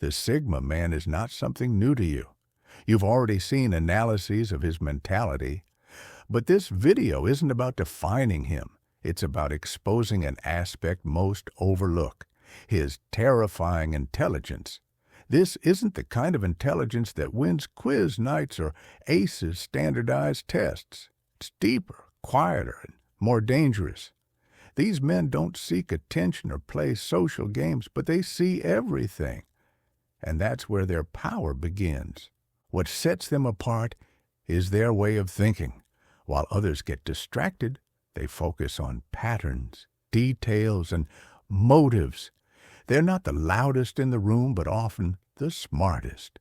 The Sigma man is not something new to you. You've already seen analyses of his mentality, but this video isn't about defining him. It's about exposing an aspect most overlook, his terrifying intelligence. This isn't the kind of intelligence that wins quiz nights or aces standardized tests. It's deeper, quieter, and more dangerous. These men don't seek attention or play social games, but they see everything. And that's where their power begins. What sets them apart is their way of thinking. While others get distracted, they focus on patterns, details, and motives. They're not the loudest in the room, but often the smartest.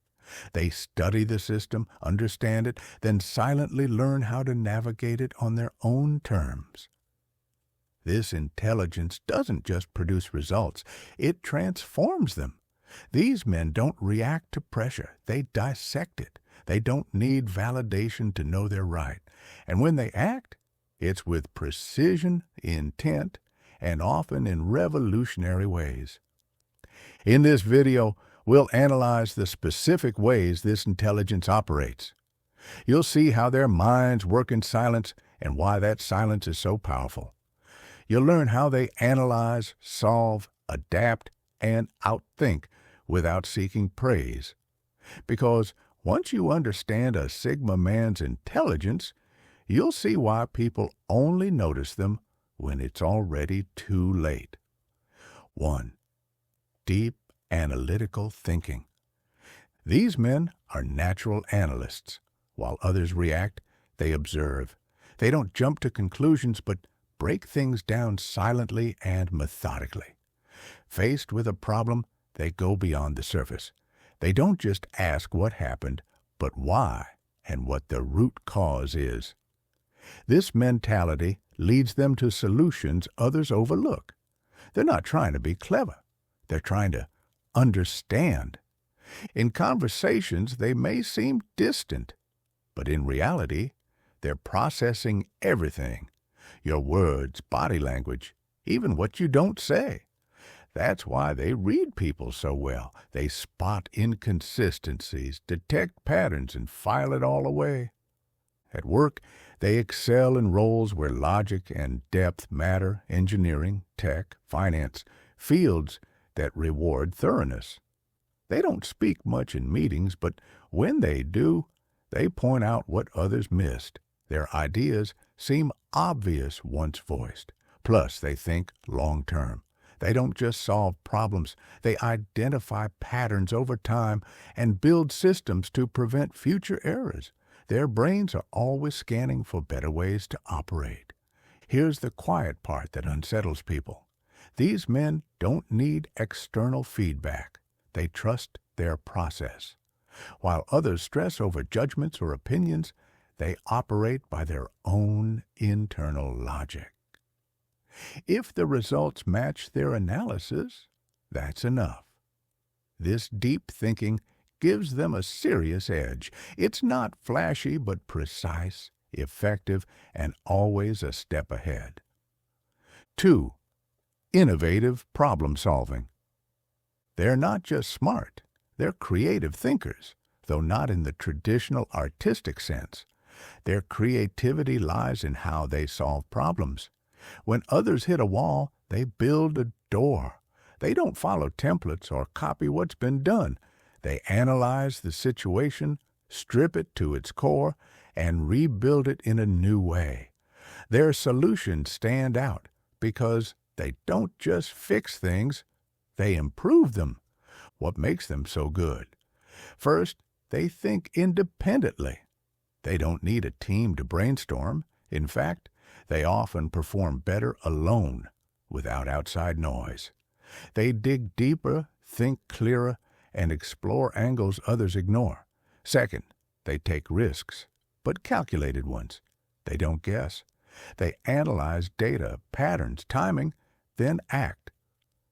They study the system, understand it, then silently learn how to navigate it on their own terms. This intelligence doesn't just produce results, it transforms them. These men don't react to pressure, they dissect it. They don't need validation to know they're right. And when they act, it's with precision, intent, and often in revolutionary ways. In this video, we'll analyze the specific ways this intelligence operates. You'll see how their minds work in silence and why that silence is so powerful. You'll learn how they analyze, solve, adapt, and outthink without seeking praise. Because once you understand a Sigma man's intelligence, you'll see why people only notice them when it's already too late. 1. Deep analytical thinking. These men are natural analysts. While others react, they observe. They don't jump to conclusions, but break things down silently and methodically. Faced with a problem, they go beyond the surface. They don't just ask what happened, but why and what the root cause is. This mentality leads them to solutions others overlook. They're not trying to be clever. They're trying to understand. In conversations, they may seem distant, but in reality, they're processing everything. Your words, body language, even what you don't say. That's why they read people so well. They spot inconsistencies, detect patterns, and file it all away. At work, they excel in roles where logic and depth matter: engineering, tech, finance, fields that reward thoroughness. They don't speak much in meetings, but when they do, they point out what others missed. Their ideas seem obvious once voiced. Plus, they think long-term. They don't just solve problems. They identify patterns over time and build systems to prevent future errors. Their brains are always scanning for better ways to operate. Here's the quiet part that unsettles people. These men don't need external feedback. They trust their process. While others stress over judgments or opinions, they operate by their own internal logic. If the results match their analysis, that's enough. This deep thinking gives them a serious edge. It's not flashy, but precise, effective, and always a step ahead. 2. Innovative problem solving. They're not just smart, they're creative thinkers, though not in the traditional artistic sense. Their creativity lies in how they solve problems. When others hit a wall, they build a door. They don't follow templates or copy what's been done. They analyze the situation, strip it to its core, and rebuild it in a new way. Their solutions stand out because they don't just fix things, they improve them. What makes them so good? First, they think independently. They don't need a team to brainstorm. In fact, they often perform better alone, without outside noise. They dig deeper, think clearer, and explore angles others ignore. Second, they take risks, but calculated ones. They don't guess. They analyze data, patterns, timing, then act.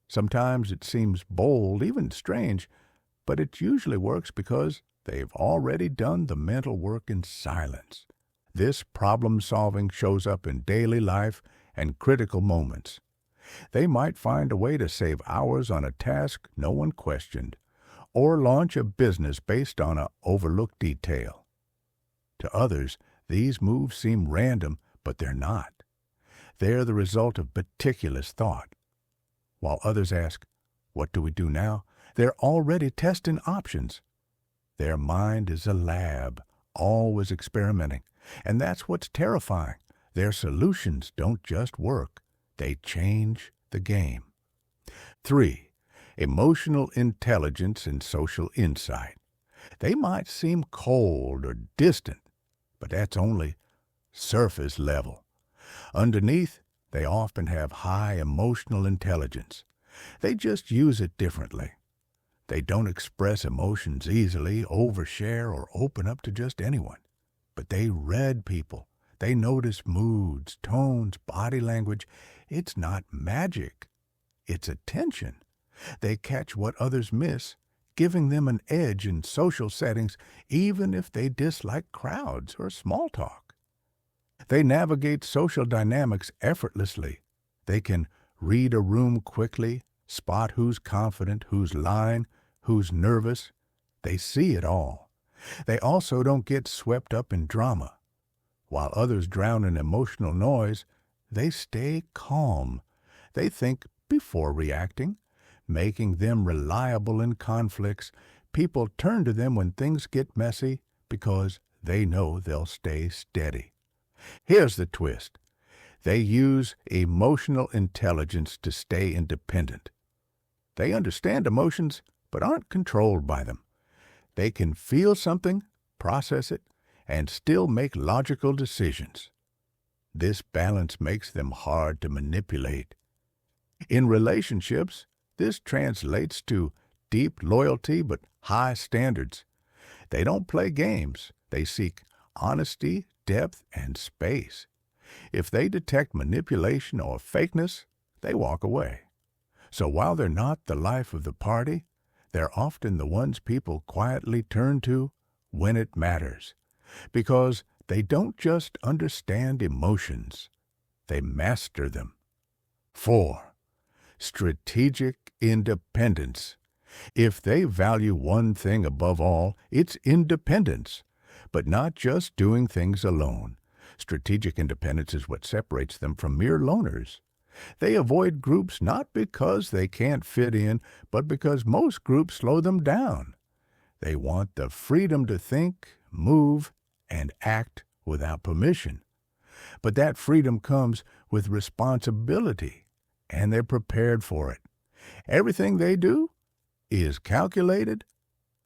Sometimes it seems bold, even strange, but it usually works because they've already done the mental work in silence. This problem-solving shows up in daily life and critical moments. They might find a way to save hours on a task no one questioned, or launch a business based on an overlooked detail. To others, these moves seem random, but they're not. They're the result of meticulous thought. While others ask, "What do we do now?" they're already testing options. Their mind is a lab, always experimenting, and that's what's terrifying. Their solutions don't just work, they change the game. 3. Emotional intelligence and social insight. They might seem cold or distant, but that's only surface level. Underneath, they often have high emotional intelligence. They just use it differently. They don't express emotions easily, overshare, or open up to just anyone. But they read people. They notice moods, tones, body language. It's not magic. It's attention. They catch what others miss, giving them an edge in social settings, even if they dislike crowds or small talk. They navigate social dynamics effortlessly. They can read a room quickly, spot who's confident, who's lying, who's nervous. They see it all. They also don't get swept up in drama. While others drown in emotional noise, they stay calm. They think before reacting, making them reliable in conflicts. People turn to them when things get messy because they know they'll stay steady. Here's the twist. They use emotional intelligence to stay independent. They understand emotions, but aren't controlled by them. They can feel something, process it, and still make logical decisions. This balance makes them hard to manipulate. In relationships, this translates to deep loyalty but high standards. They don't play games. They seek honesty, depth, and space. If they detect manipulation or fakeness, they walk away. So while they're not the life of the party, they're often the ones people quietly turn to when it matters, because they don't just understand emotions, they master them. 4. Strategic independence. If they value one thing above all, it's independence, but not just doing things alone. Strategic independence is what separates them from mere loners. They avoid groups not because they can't fit in, but because most groups slow them down. They want the freedom to think, move, and act without permission. But that freedom comes with responsibility, and they're prepared for it. Everything they do is calculated.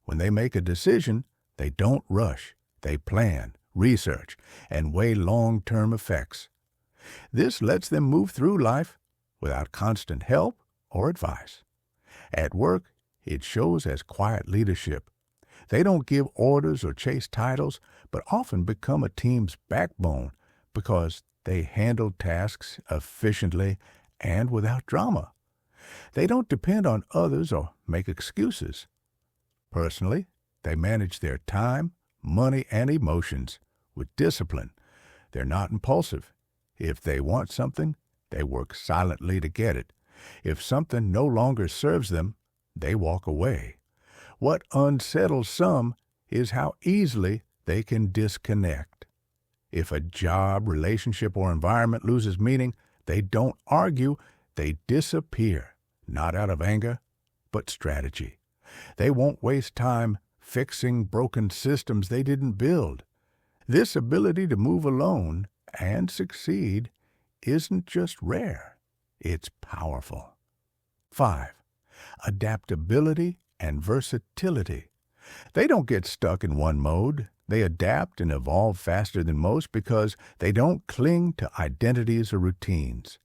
When they make a decision, they don't rush. They plan, research, and weigh long-term effects. This lets them move through life without constant help or advice. At work, it shows as quiet leadership. They don't give orders or chase titles, but often become a team's backbone because they handle tasks efficiently and without drama. They don't depend on others or make excuses. Personally, they manage their time, money, and emotions with discipline. They're not impulsive. If they want something, they work silently to get it. If something no longer serves them, they walk away. What unsettles some is how easily they can disconnect. If a job, relationship, or environment loses meaning, they don't argue, they disappear, not out of anger, but strategy. They won't waste time fixing broken systems they didn't build. This ability to move alone and succeed isn't just rare, it's powerful. 5. Adaptability and versatility. They don't get stuck in one mode. They adapt and evolve faster than most because they don't cling to identities or routines.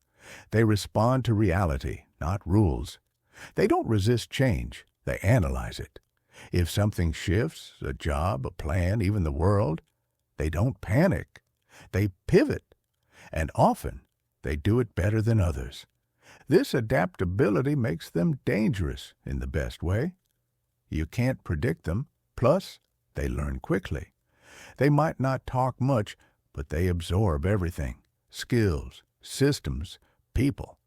They respond to reality, not rules. They don't resist change. They analyze it. If something shifts, a job, a plan, even the world, they don't panic. They pivot. And often, they do it better than others. This adaptability makes them dangerous in the best way. You can't predict them, plus they learn quickly. They might not talk much, but they absorb everything: skills, systems, people.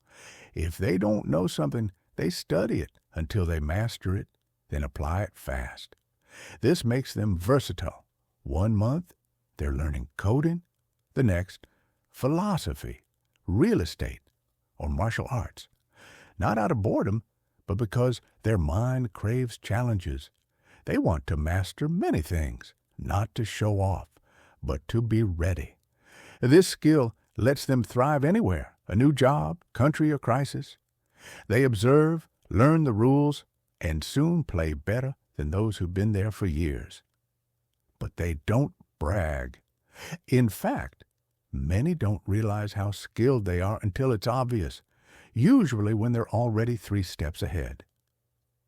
If they don't know something, they study it until they master it. then apply it fast. This makes them versatile. 1 month, they're learning coding, the next, philosophy, real estate, or martial arts. Not out of boredom, but because their mind craves challenges. They want to master many things, not to show off, but to be ready. This skill lets them thrive anywhere, a new job, country, or crisis. They observe, learn the rules, and soon play better than those who've been there for years. But they don't brag. In fact, many don't realize how skilled they are until it's obvious, usually when they're already 3 steps ahead.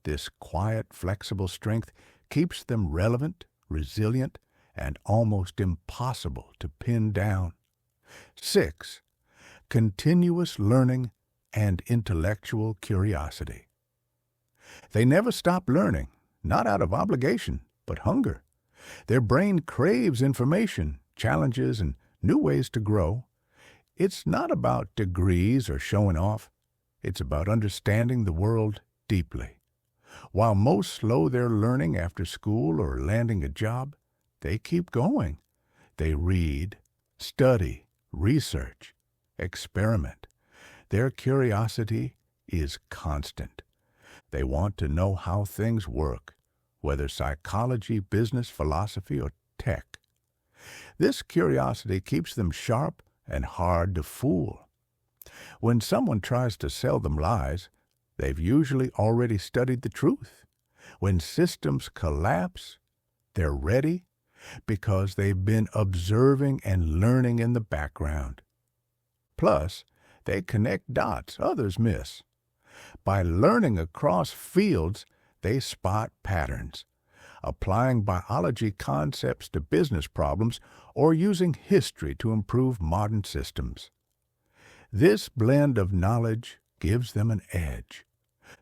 This quiet, flexible strength keeps them relevant, resilient, and almost impossible to pin down. 6. Continuous learning and intellectual curiosity. They never stop learning, not out of obligation, but hunger. Their brain craves information, challenges, and new ways to grow. It's not about degrees or showing off. It's about understanding the world deeply. While most slow their learning after school or landing a job, they keep going. They read, study, research, experiment. Their curiosity is constant. They want to know how things work, whether psychology, business, philosophy, or tech. This curiosity keeps them sharp and hard to fool. When someone tries to sell them lies, they've usually already studied the truth. When systems collapse, they're ready because they've been observing and learning in the background. Plus, they connect dots others miss. By learning across fields, they spot patterns, applying biology concepts to business problems or using history to improve modern systems. This blend of knowledge gives them an edge.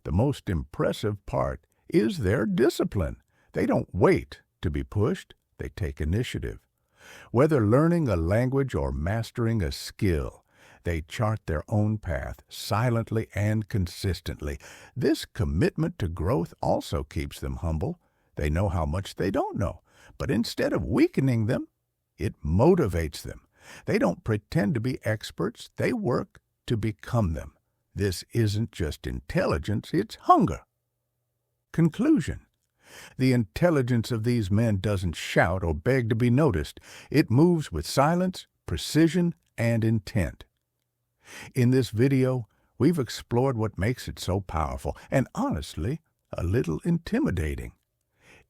The most impressive part is their discipline. They don't wait to be pushed, they take initiative. Whether learning a language or mastering a skill, they chart their own path silently and consistently. This commitment to growth also keeps them humble. They know how much they don't know, but instead of weakening them, it motivates them. They don't pretend to be experts, they work to become them. This isn't just intelligence, it's hunger. Conclusion. The intelligence of these men doesn't shout or beg to be noticed. It moves with silence, precision, and intent. In this video, we've explored what makes it so powerful and, honestly, a little intimidating.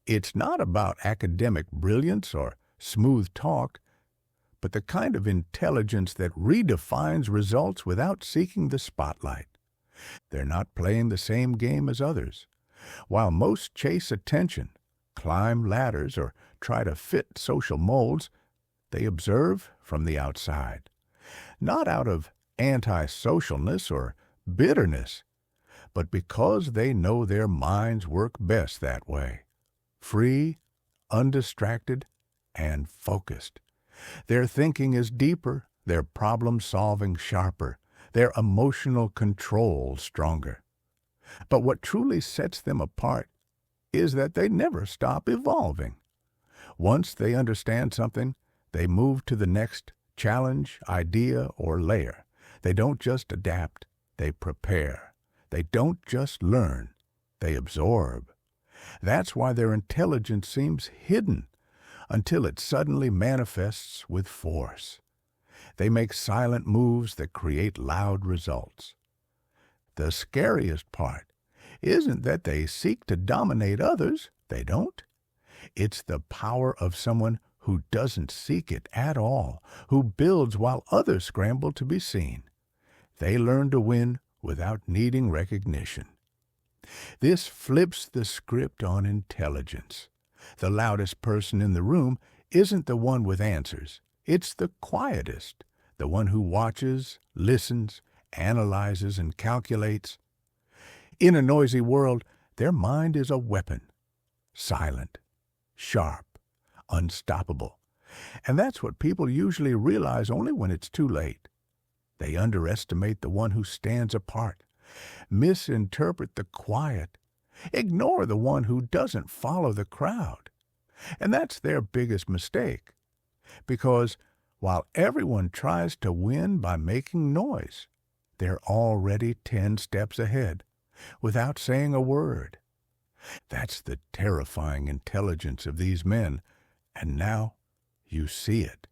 It's not about academic brilliance or smooth talk, but the kind of intelligence that redefines results without seeking the spotlight. They're not playing the same game as others. While most chase attention, climb ladders, or try to fit social molds, they observe from the outside. Not out of anti-socialness or bitterness, but because they know their minds work best that way. Free, undistracted, and focused. Their thinking is deeper, their problem-solving sharper, their emotional control stronger. But what truly sets them apart is that they never stop evolving. Once they understand something, they move to the next challenge, idea, or layer. They don't just adapt, they prepare. They don't just learn, they absorb. That's why their intelligence seems hidden until it suddenly manifests with force. They make silent moves that create loud results. The scariest part isn't that they seek to dominate others. They don't. It's the power of someone who doesn't seek it at all, who builds while others scramble to be seen. They learn to win without needing recognition. This flips the script on intelligence. The loudest person in the room isn't the one with answers. It's the quietest, the one who watches, listens, analyzes, and calculates. In a noisy world, their mind is a weapon. Silent, sharp, unstoppable. And that's what people usually realize only when it's too late. They underestimate the one who stands apart, misinterpret the quiet, Ignore the one who doesn't follow the crowd. And that's their biggest mistake. Because while everyone tries to win by making noise, they're already 10 steps ahead without saying a word. That's the terrifying intelligence of these men, and now you see it.